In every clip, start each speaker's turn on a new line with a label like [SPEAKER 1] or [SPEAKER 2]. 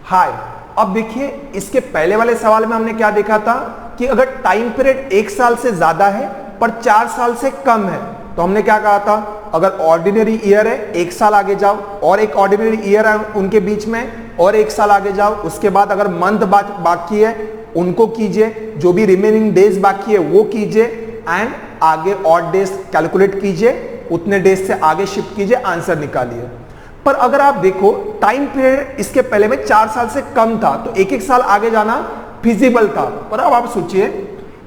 [SPEAKER 1] हाय। अब देखिए इसके पहले वाले सवाल में हमने क्या देखा था कि अगर टाइम पीरियड 1 साल से ज्यादा है पर 4 साल से कम है तो हमने क्या कहा था, अगर ऑर्डिनरी ईयर है 1 साल आगे जाओ और एक ऑर्डिनरी ईयर है उनके बीच में और 1 साल आगे जाओ, उसके बाद अगर मंथ बाकी है उनको कीजिए, जो भी रिमेनिंग डेज बाकी है वो कीजिए एंड आगे ऑड डेज कैलकुलेट कीजिए, उतने डेज से आगे शिफ्ट कीजिए, आंसर निकालिए। पर अगर आप देखो टाइम पीरियड इसके पहले में 4 साल से कम था तो एक एक साल आगे जाना फिजिबल था। पर अब आप सोचिए,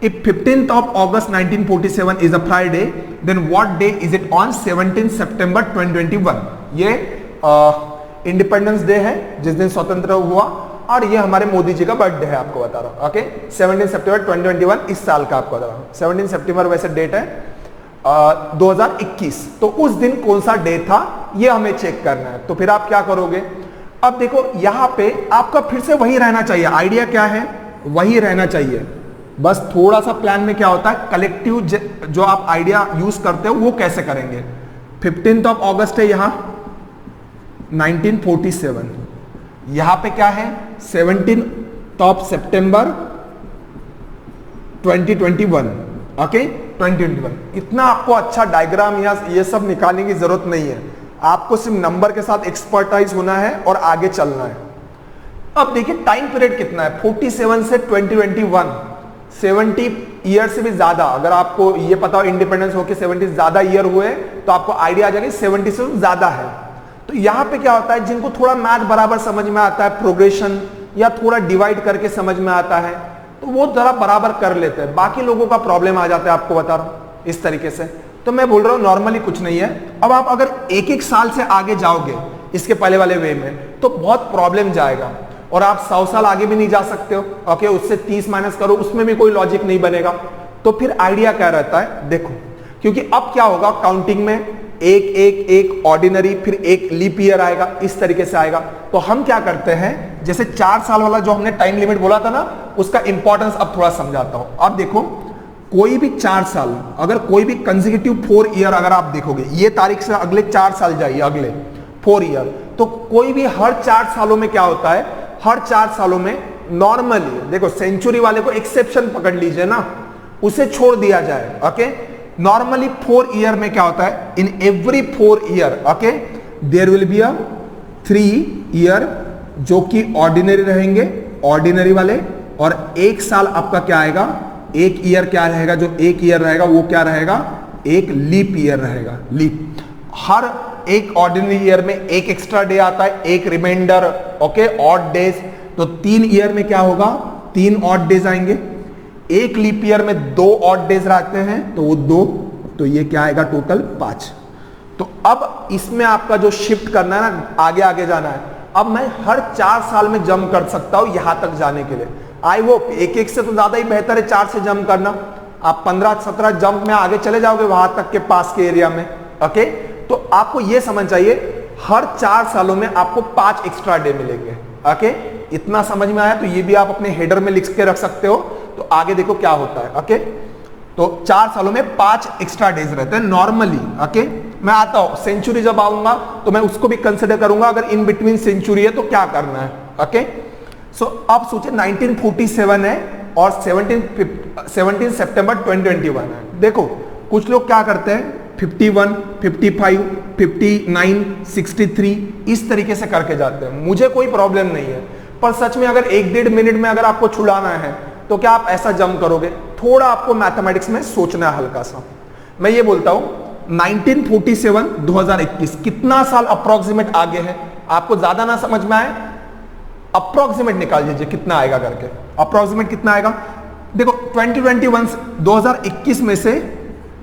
[SPEAKER 1] if 15th of August 1947 is a Friday, then what day is it on 17 September 2021? ये इंडिपेंडेंस डे है जिस दिन स्वतंत्र हुआ और ये हमारे मोदी जी का बर्थडे है, आपको बता रहा हूँ। ओके, 17 सितंबर 2021 इस साल का आपको बता रहा हूँ। 17 सितंबर वैसे डेट है 2021, तो उस दिन कौन सा डे था ये हमें चेक करना है। तो फिर आप क्या करोगे, अब देखो यहाँ पे आपका फिर से वही रहना चाहिए, आइडिया क्या है वही रहना चाहिए, बस थोड़ा सा प्लान में क्या होता है कलेक्टिव जो आप आइडिया यूज करते हो वो कैसे करेंगे। 15th ऑफ अगस्त है यहाँ 1947, यहां पे क्या है 17th ऑफ सितंबर 2021। ओके 2021, इतना आपको अच्छा डायग्राम या ये सब निकालने की जरूरत नहीं है, आपको सिर्फ नंबर के साथ एक्सपर्टाइज होना है और आगे चलना है। अब देखिए टाइम पीरियड कितना है 47 से 2021, 70 ईयर से भी ज्यादा। अगर आपको ये पता हो इंडिपेंडेंस होके 70 ज्यादा ईयर हुए तो आपको आइडिया आ जाएगा 70 से ज्यादा है। तो यहां पे क्या होता है, जिनको थोड़ा मैथ बराबर समझ में आता है, प्रोग्रेशन या थोड़ा डिवाइड करके समझ में आता है तो वो जरा बराबर कर लेते हैं, बाकी लोगों का प्रॉब्लम आ जाता है, आपको बता रहा हूं इस तरीके से। तो मैं बोल रहा हूं नॉर्मली कुछ नहीं है। अब आप अगर एक एक साल से आगे जाओगे इसके पहले वाले वे में तो बहुत प्रॉब्लम जाएगा और आप 100 साल आगे भी नहीं जा सकते हो। ओके, उससे 30 माइनस करो, उसमें भी कोई लॉजिक नहीं बनेगा। तो फिर आइडिया क्या रहता है देखो, क्योंकि अब क्या होगा काउंटिंग में एक एक एक ऑर्डिनरी फिर एक लीप ईयर आएगा, इस तरीके से आएगा। तो हम क्या करते हैं, जैसे 4 साल वाला जो हमने टाइम लिमिट बोला था ना, उसका इंपॉर्टेंस अब थोड़ा समझाता हूं। अब देखो कोई भी 4 साल, अगर कोई भी कंसेक्यूटिव 4 ईयर अगर आप देखोगे, ये तारीख से अगले 4 साल जाइए, अगले 4 ईयर, तो कोई भी हर 4 सालों में क्या होता है, हर 4 सालों में नॉर्मली देखो सेंचुरी वाले को एक्सेप्शन पकड़ लीजिए ना, उसे छोड़ दिया जाए। ओके, नॉर्मली 4 ईयर में क्या होता है, in every 4 year okay there will be a 3 year जो कि ऑर्डिनरी रहेंगे, ऑर्डिनरी वाले, और 1 साल आपका क्या आएगा, 1 ईयर क्या रहेगा, जो 1 ईयर रहेगा वो क्या रहेगा, एक लीप ईयर रहेगा। लीप, हर एक ऑर्डिनरी ईयर में एक एक्स्ट्रा डे आता है, एक रिमाइंडर ओके ऑड डेज। तो 3 ईयर में क्या होगा, 3 ऑड डेज आएंगे, एक लीप ईयर में 2 ऑड डेज रहते हैं तो वो 2, तो ये क्या आएगा टोटल 5। तो अब इसमें आपका जो शिफ्ट करना है ना, आगे आगे जाना है। अब मैं हर 4 साल में जंप कर सकता हूं यहां तक जाने के लिए। आई होप एक एक से तो ज्यादा ही बेहतर है 4 से जंप करना, आप 15-17 जंप में आगे चले जाओगे वहां तक के पास के एरिया में। ओके, तो आपको यह समझ चाहिए हर 4 सालों में आपको 5 एक्स्ट्रा डे मिलेंगे। ओके, इतना समझ में आया तो ये भी आप अपने हेडर में लिख के रख सकते हो। तो आगे देखो क्या होता है। ओके, तो 4 सालों में 5 एक्स्ट्रा डेज रहते हैं नॉर्मली। ओके, मैं आता हूं सेंचुरी जब आऊंगा तो मैं उसको भी कंसिडर करूंगा, अगर इन बिटवीन सेंचुरी है तो क्या करना है। ओके, सो अब सोचिए 1947 है और 17 सितंबर 2021 है। देखो कुछ लोग क्या करते हैं 51, 55, 59, 63 इस तरीके से करके जाते हैं, मुझे कोई प्रॉब्लम नहीं है। पर सच में अगर 1-1.5 मिनट में अगर आपको छुड़ाना है तो क्या आप ऐसा जंप करोगे, थोड़ा आपको मैथमेटिक्स में सोचना है हल्का सा। मैं ये बोलता हूं 1947 2021 कितना साल अप्रोक्सीमेट आगे है, आपको ज्यादा ना समझ में आए अप्रोक्सीमेट निकाल लीजिए कितना आएगा करके। अप्रोक्सीमेट कितना आएगा देखो 2021 2021 में से,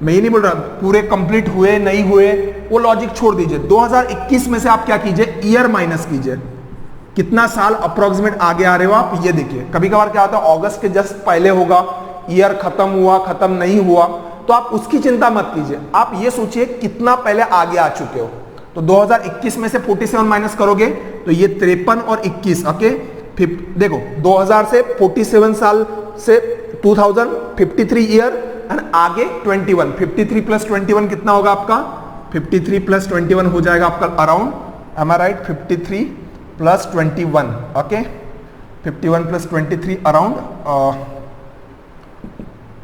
[SPEAKER 1] मैं ये नहीं बोल रहा पूरे कंप्लीट हुए नहीं हुए, वो लॉजिक छोड़ दीजिए। 2021 में से आप क्या कीजिए, ईयर माइनस कीजिए, कितना साल अप्रोक्सीमेट आगे आ रहे हो आप ये देखिए। कभी कभार क्या होता है अगस्त के जस्ट पहले होगा, ईयर खत्म हुआ खत्म नहीं हुआ, तो आप उसकी चिंता मत कीजिए, आप ये सोचिए कितना पहले आगे आ चुके हो। तो 2021 में से 47 माइनस करोगे तो ये 53 और 21। ओके, देखो 2000 से 47 साल से 2000 53 ईयर एंड आगे 21, 53 प्लस 21 कितना होगा आपका, 53 प्लस 21 हो जाएगा आपका around, am I right, 53 plus 21, okay 51 plus 23 around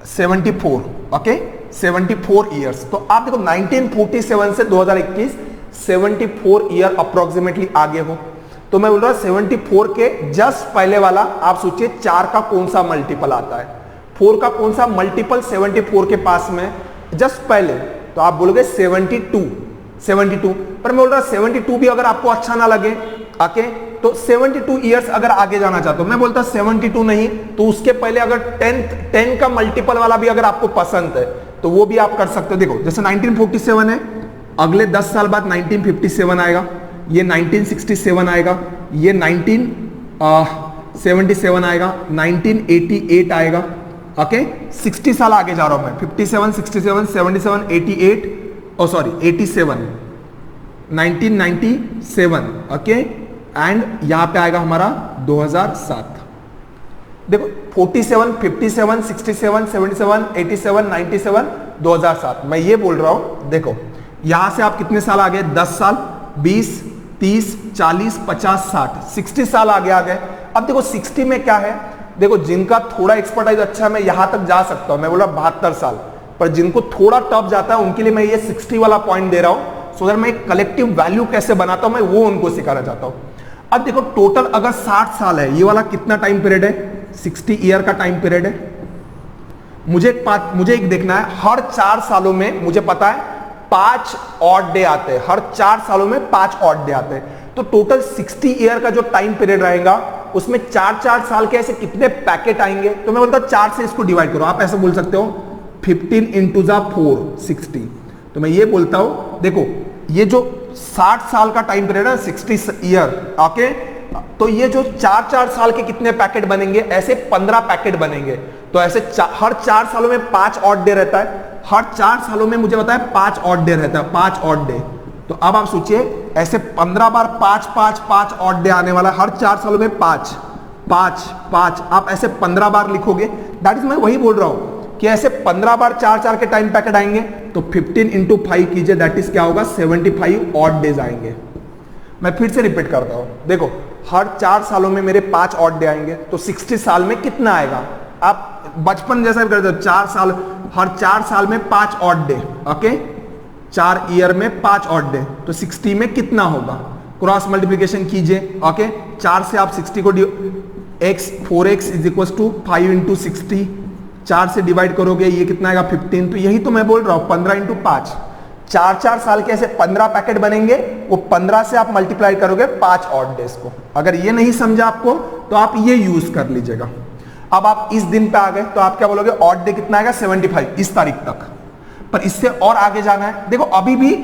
[SPEAKER 1] 74, okay 74 years. तो आप देखो 1947 से 2021 74 ईयर अप्रोक्सीमेटली आगे हो। तो मैं बोल रहा हूं 74 के जस्ट पहले वाला आप सोचिए 4 का कौन सा मल्टीपल आता है, 4 का कौन सा मल्टीपल 74 के पास में जस्ट पहले, तो आप बोलोगे 72 पर मैं बोल रहा 72 भी अगर आपको अच्छा ना लगे ओके, तो 72 ईयर्स अगर आगे जाना चाहते हो, मैं बोलता 72 नहीं तो उसके पहले अगर 10 का मल्टीपल वाला भी अगर आपको पसंद है तो वो भी आप कर सकते हो। देखो जैसे 1947 है, अगले 10 साल बाद 1957 आएगा, ये 1967 आएगा, ये 1977 आएगा, 1988 आएगा, ओके 60 साल आगे जा रहा हूं मैं, 57, 67, 77, 88 ओ सॉरी 87, 1997 ओके, एंड यहां पे आएगा हमारा 2007। देखो 47, 57, 67, 77, 87, 97, 2007। मैं ये बोल रहा हूं देखो यहां से आप कितने साल आगे, 10 साल, 20, 30, 40, 50, 60, 60 साल आगे आ गए। अब देखो 60 में क्या है, देखो जिनका थोड़ा एक्सपर्टाइज अच्छा है मैं यहां तक जा सकता हूं, मैं बोला 72 साल, पर जिनको थोड़ा टफ जाता है उनके लिए मैं ये 60 वाला पॉइंट दे रहा हूं, सो दैट मैं एक कलेक्टिव वैल्यू कैसे बनाता हूं मैं वो उनको सिखाना चाहता हूं। अब देखो टोटल अगर 60 साल है, ये वाला कितना टाइम पीरियड है, 60 ईयर का टाइम पीरियड है। मुझे एक देखना है, हर 4 सालों में मुझे पता है 5 ऑड डे आते हैं, हर 4 सालों में 5 ऑड डे आते हैं, तो टोटल 60 ईयर का जो टाइम पीरियड रहेगा उसमें 4 साल के ऐसे कितने पैकेट आएंगे, तो मैं बोलता हूं 4 से इसको डिवाइड करो। आप ऐसे बोल सकते हो 15 इंटू द 4 60। तो मैं ये बोलता हूं देखो ये जो 60 साल का टाइम पीरियड है 60 ईयर ओके, तो ये जो 4 साल के कितने पैकेट बनेंगे, ऐसे 15 पैकेट बनेंगे। तो ऐसे हर 4 सालों में 5 ऑड डे रहता है, हर 4 सालों में मुझे बताया 5 ऑड डे रहता है, 5 ऑड डे। तो अब आप सोचिए ऐसे 15 बार 5 ऑड डे आने वाला, हर 4 सालों में 5 आप ऐसे 15 बार लिखोगे। दैट इज मैं वही बोल रहा हूं कि ऐसे 15 बार 4 के टाइम पैकेट आएंगे, तो 15 इंटू 5 कीजिए, दैट इज क्या होगा 75 ऑड डेज आएंगे। मैं फिर से रिपीट करता हूं, देखो हर 4 सालों में मेरे 5 ऑड डे आएंगे, तो 60 साल में कितना आएगा, आप बचपन जैसा करते हो 4 साल, हर 4 साल में 5 ऑड डे ओके, 4 ईयर में 5 ऑड डे, तो 60 में कितना होगा, क्रॉस मल्टीप्लीकेशन कीजिए ओके, 4 से आप 60 को x 4x is equal to 5 into 60, 4 से डिवाइड करोगे ये कितना आएगा 15। तो यही तो मैं बोल रहा हूं 15 इंटू 5, 4 साल के ऐसे 15 पैकेट बनेंगे, वो 15 से आप मल्टीप्लाई करोगे 5 ऑड डेज को। अगर ये नहीं समझा आपको तो आप ये यूज कर लीजिएगा। अब आप इस दिन पे आ गए तो आप क्या बोलोगे, ऑड डे कितना आएगा 75 इस तारीख तक, पर इससे और आगे जाना है। देखो अभी भी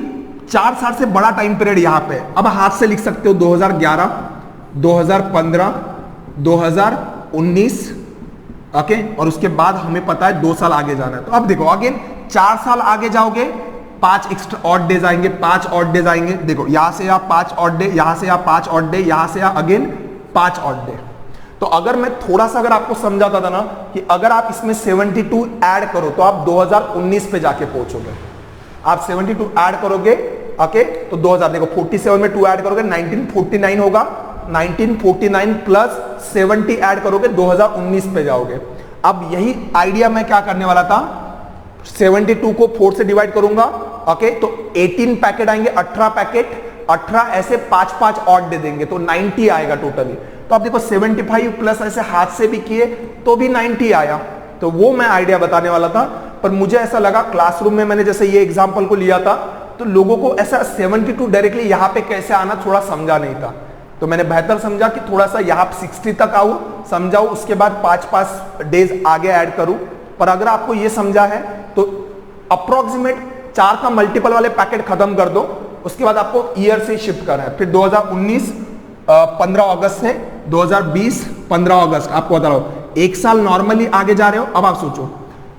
[SPEAKER 1] 4 साल से बड़ा टाइम पीरियड यहां पे, अब हाथ से लिख सकते हो 2011, 2015, 2019 ओके, और उसके बाद हमें पता है 2 साल आगे जाना है। तो अब देखो अगेन 4 साल आगे जाओगे 5 एक्स्ट्रा ऑड डेज आएंगे, 5 ऑड डेज आएंगे। देखो यहां से आप 5 ऑड डे, यहां से आप 5 ऑड डे, यहां से अगेन 5 ऑड डे। तो अगर मैं थोड़ा सा अगर आपको समझाता था ना कि अगर आप इसमें 72 ऐड करो तो आप 2019 पे जाके पहुंचोगे। आप 72 ऐड करोगे ओके, तो 2000 देखो 47 में 2 ऐड करोगे 1949 होगा, 1949 प्लस 70 ऐड करोगे 2019 पे जाओगे। अब यही आइडिया मैं क्या करने वाला था, 72 को 4 से डिवाइड करूंगा ओके, तो 18 पैकेट आएंगे, 18 पैकेट, 18 ऐसे 5 ऑड दे देंगे, तो 90 आएगा टोटली। तो आप देखो 75 प्लस ऐसे हाथ से भी किए तो भी 90 आया। तो वो मैं आइडिया बताने वाला था, पर मुझे ऐसा लगा क्लासरूम में मैंने जैसे ये एग्जांपल को लिया था तो लोगों को ऐसा 72 डायरेक्टली यहां पे कैसे आना थोड़ा समझा नहीं था, तो मैंने बेहतर समझा कि थोड़ा सा यहां 60 तक आऊं, समझाऊं, उसके बाद 5 डेज आगे ऐड करूं। पर अगर आपको ये समझा है तो अप्रोक्सीमेट 4 का मल्टीपल वाले पैकेट खत्म कर दो, उसके बाद आपको ईयर से शिफ्ट करना है। फिर 2019 15 अगस्त से 2020 15 अगस्त, आपको बता रहा हूं 1 साल नॉर्मली आगे जा रहे हो। अब आप सोचो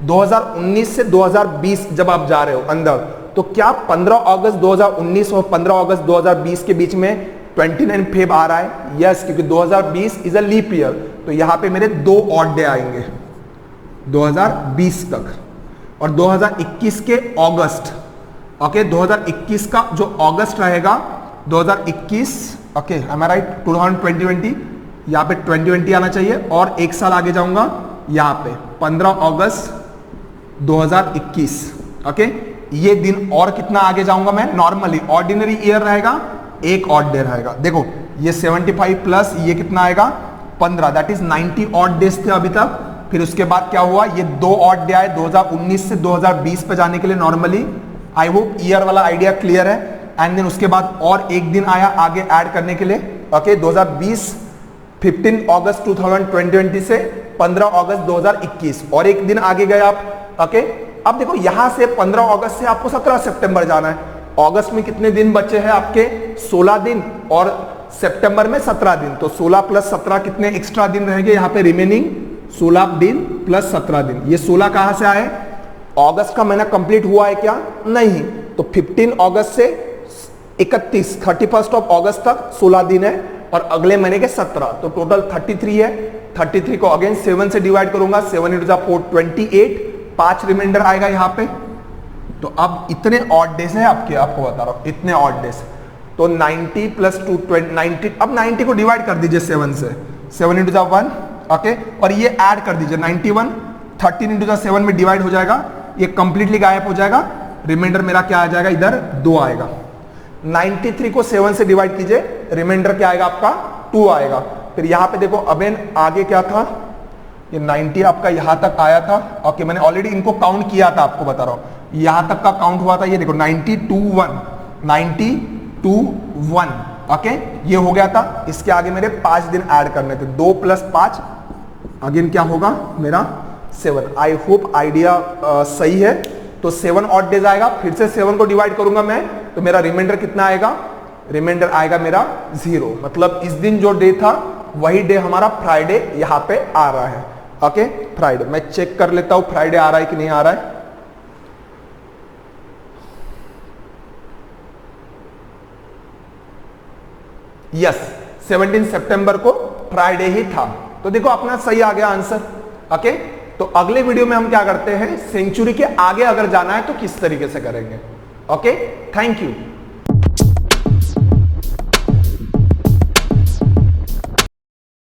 [SPEAKER 1] 2019 से 2020 जब आप जा रहे हो अंदर, तो क्या 15 अगस्त 2019 और 15 अगस्त 2020 के बीच में 29 फेब आ रहा है? यस, क्योंकि 2020 इज अ लीप ईयर, तो यहां पे मेरे 2 ऑड डे आएंगे 2020 तक, और 2021 के अगस्त ओके, 2021 का जो अगस्त रहेगा 2021 ओके एम आई राइट, 2020 यहाँ पे 2020 आना चाहिए और एक साल आगे जाऊंगा यहाँ पे 15 अगस्त 2021। ओके ये दिन और कितना आगे जाऊंगा मैं, नॉर्मली ऑर्डिनरी ईयर रहेगा, एक ऑड डे रहेगा। देखो ये 75 प्लस ये कितना आएगा 15, दैट इज 90 ऑड डेज थे अभी तक। फिर उसके बाद क्या हुआ, ये 2 ऑड डे आए 2019 से 2020 पे जाने के लिए नॉर्मली। आई होप ईयर वाला आइडिया क्लियर है। एंड देन उसके बाद और एक दिन आया आगे ऐड करने के लिए। ओके 2020 15 अगस्त 2020 से 15 अगस्त 2021 और एक दिन आगे गए आप। ओके अब देखो यहां से 15 अगस्त से आपको 17 सितंबर जाना है। अगस्त में कितने दिन बचे हैं आपके, 16 दिन, और सितंबर में 17 दिन। तो 16 प्लस 17 कितने एक्स्ट्रा दिन रहेंगे यहाँ पे रिमेनिंग, 16 दिन प्लस 17 दिन। ये 16 कहां से आए, अगस्त का महीना कंप्लीट हुआ है क्या, नहीं। तो 15 अगस्त से 31 ऑफ अगस्त तक 16 दिन है और अगले महीने के 17, तो टोटल 33 है। 33 को अगेन 7 से डिवाइड करूंगा, 7 into 4 28, 5 रिमाइंडर आएगा यहाँ पे। तो अब इतने ऑड डेज है आपके, आपको बता रहा हूं इतने ऑड डेज। तो 90 प्लस 2 90, अब 90 को डिवाइड कर दीजिए 7 से, 7 into 1। ओके और ये ऐड कर दीजिए 91, 13 into 7 में डिवाइड हो जाएगा, ये कंप्लीटली गायब हो जाएगा। रिमाइंडर मेरा क्या आ जाएगा, इधर 2 आएगा। 93 को 7 से डिवाइड कीजिए, रिमाइंडर क्या आएगा आपका 2 आएगा। फिर यहाँ पे देखो अबेन आगे क्या था, ये 90 आपका यहां तक आया था। ओके मैंने ऑलरेडी इनको काउंट किया था, आपको बता रहा हूं यहां तक का काउंट हुआ था। ये देखो 92 1 ओके ये हो गया था। इसके आगे मेरे 5 दिन ऐड करने थे, 2 प्लस 5 अगेन क्या होगा मेरा 7। आई होप आइडिया सही है। तो 7 ऑड डेज आएगा, फिर से 7 को डिवाइड करूंगा मैं, तो मेरा रिमाइंडर कितना आएगा, रिमाइंडर आएगा मेरा 0। मतलब इस दिन जो डे था वही डे हमारा फ्राइडे यहां पे आ रहा है। ओके फ्राइडे, मैं चेक कर लेता हूं फ्राइडे आ रहा है कि नहीं आ रहा है। यस 17 सितंबर को फ्राइडे ही था। तो देखो अपना सही आ गया आंसर। ओके तो अगले वीडियो में हम क्या करते हैं, सेंचुरी के आगे अगर जाना है तो किस तरीके से करेंगे। Okay thank you.